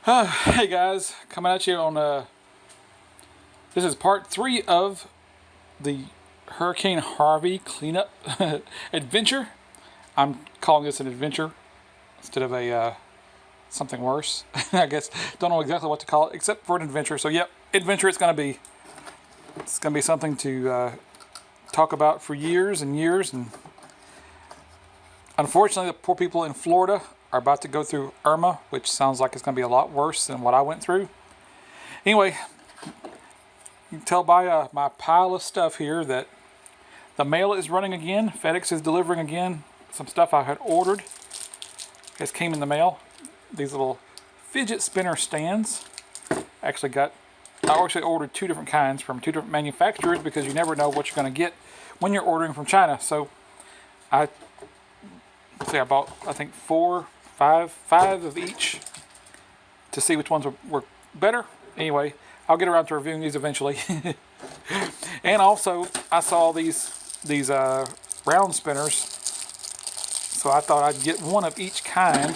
Hey guys, coming at you on this is part 3 of the Hurricane Harvey cleanup adventure. I'm calling this an adventure instead of a something worse. I guess don't know exactly what to call it except for an adventure. So yep, adventure it's gonna be. It's gonna be something to talk about for years and years. And unfortunately, the poor people in Florida are about to go through Irma, which sounds like it's going to be a lot worse than what I went through. Anyway, you can tell by my pile of stuff here that the mail is running again. FedEx is delivering again some stuff I had ordered. It came in the mail. These little fidget spinner stands. I actually ordered 2 different kinds from 2 different manufacturers because you never know what you're going to get when you're ordering from China. So I bought, I think, 5 of each to see which ones were better. Anyway, I'll get around to reviewing these eventually. And also, I saw these round spinners, so I thought I'd get one of each kind.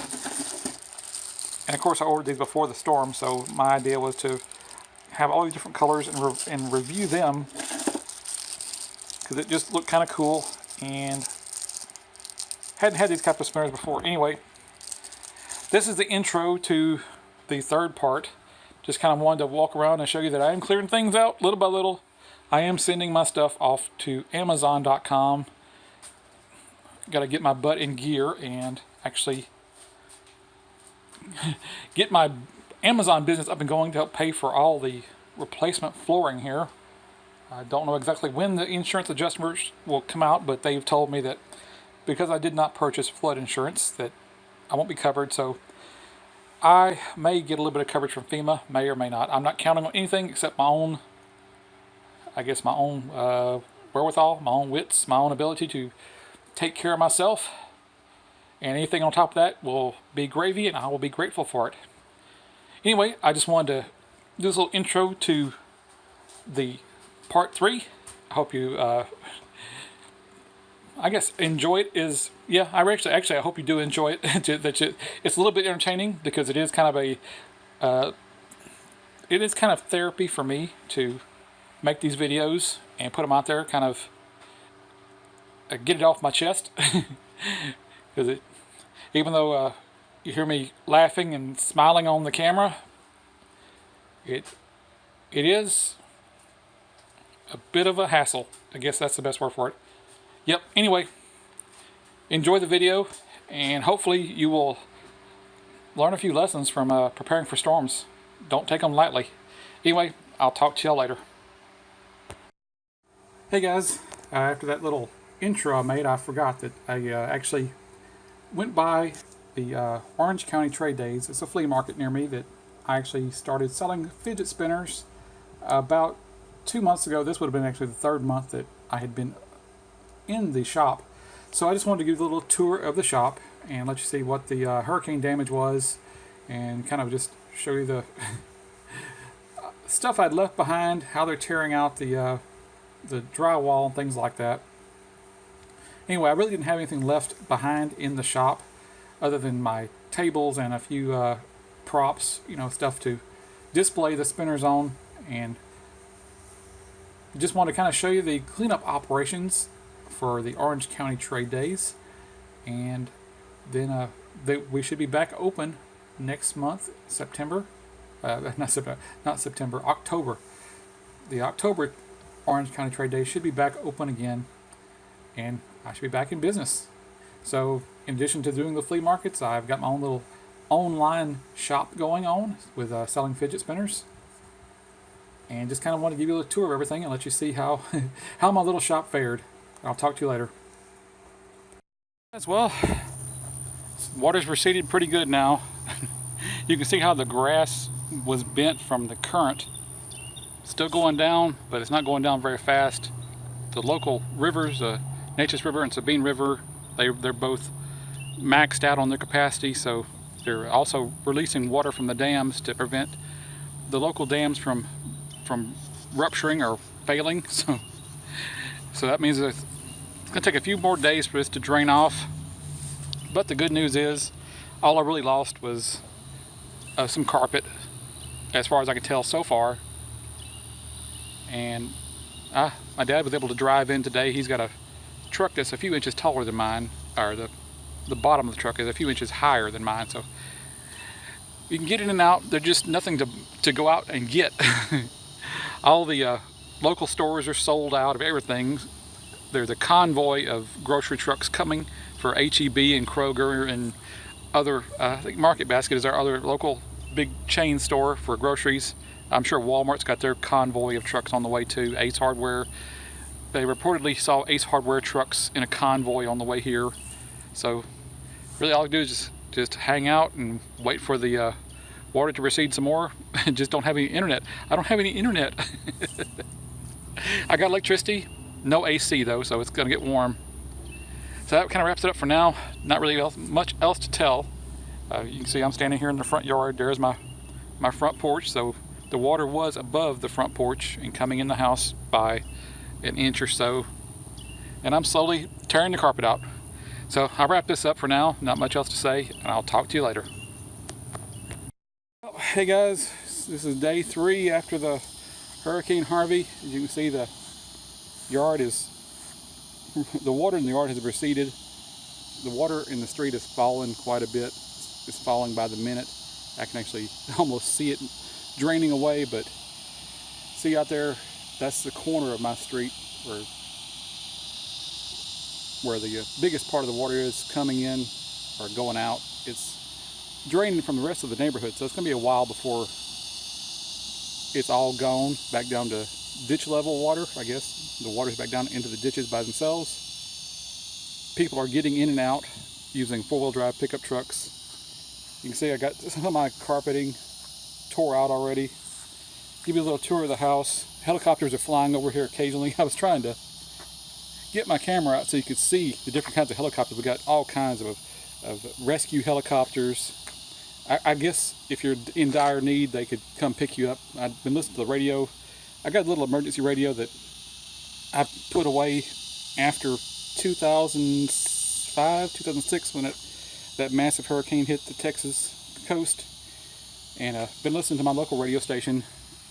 And of course, I ordered these before the storm, so my idea was to have all these different colors and review them because it just looked kind of cool and hadn't had these type of spinners before. Anyway, this is the intro to the third part. Just kind of wanted to walk around and show you that I am clearing things out little by little. I am sending my stuff off to Amazon.com. Got to get my butt in gear and actually get my Amazon business up and going to help pay for all the replacement flooring here. I don't know exactly when the insurance adjustments will come out, but they've told me that because I did not purchase flood insurance that I won't be covered, so I may get a little bit of coverage from FEMA, may or may not. I'm not counting on anything except my own, I guess my own wherewithal, my own wits, my own ability to take care of myself. And anything on top of that will be gravy, and I will be grateful for it. Anyway, I just wanted to do this little intro to the part 3. I hope you I guess enjoy it is, yeah, I hope you do enjoy it. It's a little bit entertaining because it is kind of it is kind of therapy for me to make these videos and put them out there, kind of get it off my chest. Because even though you hear me laughing and smiling on the camera, it is a bit of a hassle. I guess that's the best word for it. Yep, anyway, enjoy the video, and hopefully you will learn a few lessons from preparing for storms. Don't take them lightly. Anyway, I'll talk to y'all later. Hey guys, after that little intro I made, I forgot that I actually went by the Orange County Trade Days. It's a flea market near me that I actually started selling fidget spinners about 2 months ago. This would have been actually the 3rd month that I had been in the shop. So I just wanted to give you a little tour of the shop and let you see what the hurricane damage was, and kind of just show you the stuff I'd left behind, how they're tearing out the drywall and things like that. Anyway, I really didn't have anything left behind in the shop other than my tables and a few props, stuff to display the spinners on, and just want to kind of show you the cleanup operations for the Orange County Trade Days. And then we should be back open next month, September. Not September, October. The October Orange County Trade Days should be back open again, and I should be back in business. So in addition to doing the flea markets, I've got my own little online shop going on with selling fidget spinners. And just kind of want to give you a tour of everything and let you see how how my little shop fared. I'll talk to you later. As well, water's receded pretty good now. You can see how the grass was bent from the current. Still going down, but it's not going down very fast. The local rivers, Neches River and Sabine River, they're both maxed out on their capacity, so they're also releasing water from the dams to prevent the local dams from rupturing or failing. So that means it's going to take a few more days for this to drain off. But the good news is all I really lost was some carpet, as far as I can tell so far. And my dad was able to drive in today. He's got a truck that's a few inches taller than mine, or the bottom of the truck is a few inches higher than mine, so you can get in and out. There's just nothing to go out and get. All the local stores are sold out of everything. There's a convoy of grocery trucks coming for HEB and Kroger and other, I think Market Basket is our other local big chain store for groceries. I'm sure Walmart's got their convoy of trucks on the way too. Ace Hardware, they reportedly saw Ace Hardware trucks in a convoy on the way here. So really all I do is just hang out and wait for the water to recede some more. And just don't have any internet. I don't have any internet. I got electricity, no AC though, so it's gonna get warm. So that kind of wraps it up for now. Not really much else to tell. You can see I'm standing here in the front yard. There's my front porch. So the water was above the front porch and coming in the house by an inch or so. And I'm slowly tearing the carpet out. So I'll wrap this up for now. Not much else to say, and I'll talk to you later. Oh, hey guys, this is day 3 after the Hurricane Harvey. As you can see, the water in the yard has receded. The water in the street has fallen quite a bit. It's falling by the minute. I can actually almost see it draining away, but see out there, that's the corner of my street where the biggest part of the water is coming in or going out. It's draining from the rest of the neighborhood, so it's going to be a while before it's all gone back down to ditch level water. I guess the water's back down into the ditches by themselves. People are getting in and out using 4-wheel drive pickup trucks. You can see I got some of my carpeting tore out already. Give you a little tour of the house. Helicopters are flying over here occasionally. I was trying to get my camera out so you could see the different kinds of helicopters. We got all kinds of rescue helicopters. I guess if you're in dire need, they could come pick you up. I've been listening to the radio. I got a little emergency radio that I put away after 2005, 2006 when that massive hurricane hit the Texas coast. And I've been listening to my local radio station,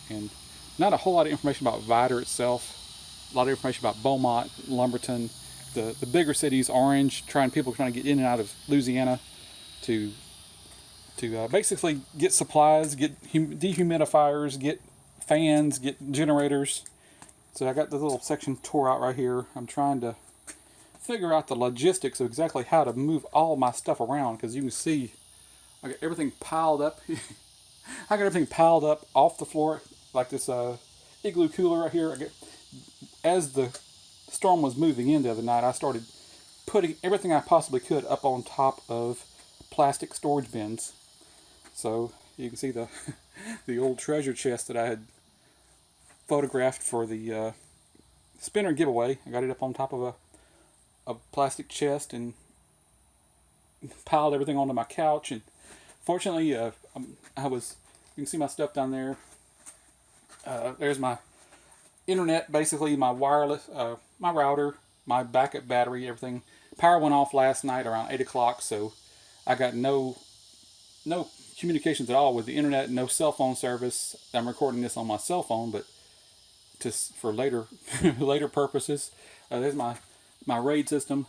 and not a whole lot of information about Vidor itself. A lot of information about Beaumont, Lumberton, the bigger cities, Orange, people trying to get in and out of Louisiana to basically get supplies, get dehumidifiers, get fans, get generators. So I got this little section tore out right here. I'm trying to figure out the logistics of exactly how to move all my stuff around, because you can see I got everything piled up. I got everything piled up off the floor like this igloo cooler right here. As the storm was moving in the other night, I started putting everything I possibly could up on top of plastic storage bins. So you can see the old treasure chest that I had photographed for the spinner giveaway. I got it up on top of a plastic chest and piled everything onto my couch. And fortunately, you can see my stuff down there. There's my internet, basically my wireless, my router, my backup battery, everything. Power went off last night around 8 o'clock, so I got no communications at all with the internet, no cell phone service. I'm recording this on my cell phone, but just for later purposes. There's my RAID system.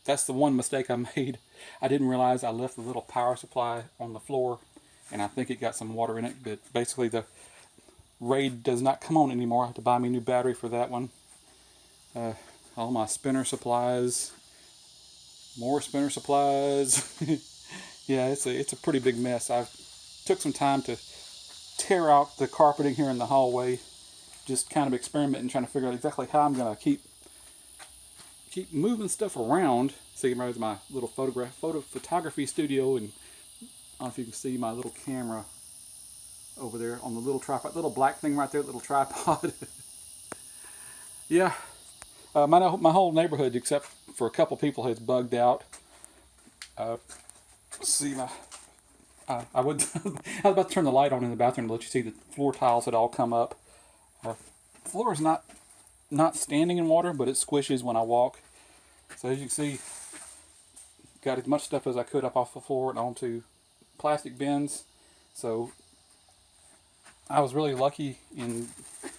That's the one mistake I made. I didn't realize I left the little power supply on the floor, and I think it got some water in it, but basically the RAID does not come on anymore. I have to buy me a new battery for that one. All my spinner supplies, more spinner supplies. Yeah, it's a pretty big mess. I took some time to tear out the carpeting here in the hallway, just kind of experimenting, trying to figure out exactly how I'm gonna keep moving stuff around. See, there's my little photography studio, and I don't know if you can see my little camera over there on the little tripod, little black thing right there, little tripod. Yeah, my whole neighborhood, except for a couple people, has bugged out. See, I was about to turn the light on in the bathroom to let you see the floor tiles had all come up. The floor is not standing in water, but it squishes when I walk. So as you can see, got as much stuff as I could up off the floor and onto plastic bins. So I was really lucky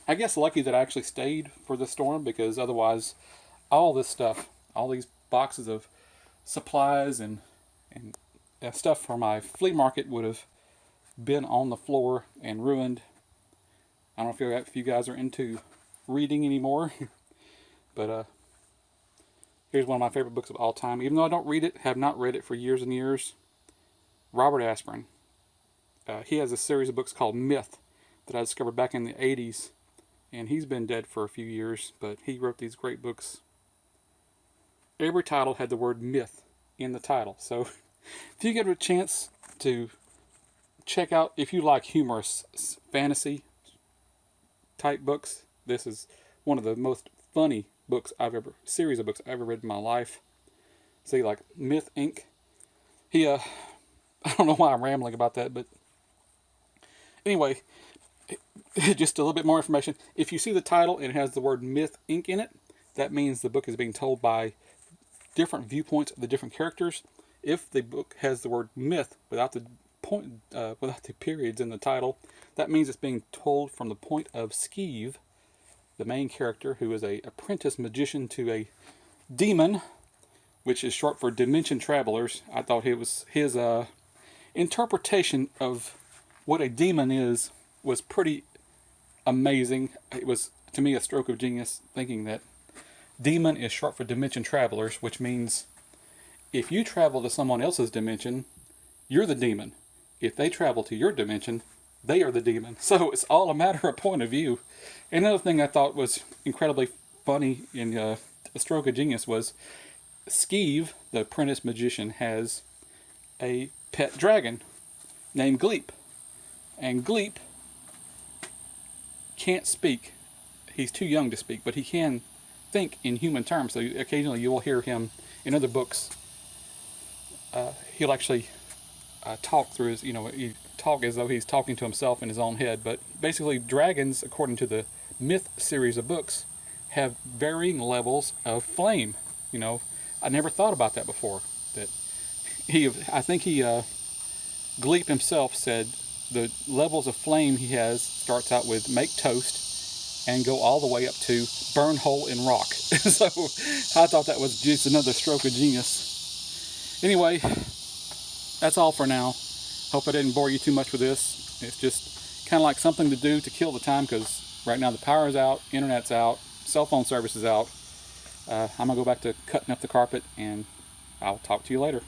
I guess lucky that I actually stayed for the storm, because otherwise all this stuff, all these boxes of supplies and stuff for my flea market would have been on the floor and ruined. I don't know if you guys are into reading anymore, but here's one of my favorite books of all time. Even though I don't read it, have not read it for years and years. Robert Aspirin. He has a series of books called Myth that I discovered back in the 80s, and he's been dead for a few years, but he wrote these great books. Every title had the word myth in the title. So if you get a chance to check out, if you like humorous fantasy type books, this is one of the most funny series of books I've ever read in my life. See, like Myth Inc. I don't know why I'm rambling about that, but anyway, just a little bit more information. If you see the title and it has the word Myth Inc. in it, that means the book is being told by different viewpoints of the different characters. If the book has the word myth without the periods in the title, that means it's being told from the point of Skeeve, the main character, who is an apprentice magician to a demon, which is short for Dimension Travelers. I thought it was his interpretation of what a demon was pretty amazing. It was, to me, a stroke of genius, thinking that demon is short for Dimension Travelers, which means if you travel to someone else's dimension, you're the demon. If they travel to your dimension, they are the demon. So it's all a matter of point of view. Another thing I thought was incredibly funny in a stroke of genius was Skeeve, the apprentice magician, has a pet dragon named Gleep. And Gleep can't speak. He's too young to speak, but he can think in human terms. So occasionally you will hear him in other books. He'll actually talk through his, he talk as though he's talking to himself in his own head. But basically, dragons, according to the Myth series of books, have varying levels of flame. I never thought about that before. That Gleep himself said the levels of flame he has starts out with make toast and go all the way up to burn hole in rock. So I thought that was just another stroke of genius. Anyway, that's all for now. Hope I didn't bore you too much with this. It's just kind of like something to do to kill the time, because right now the power is out, internet's out, cell phone service is out. I'm going to go back to cutting up the carpet, and I'll talk to you later.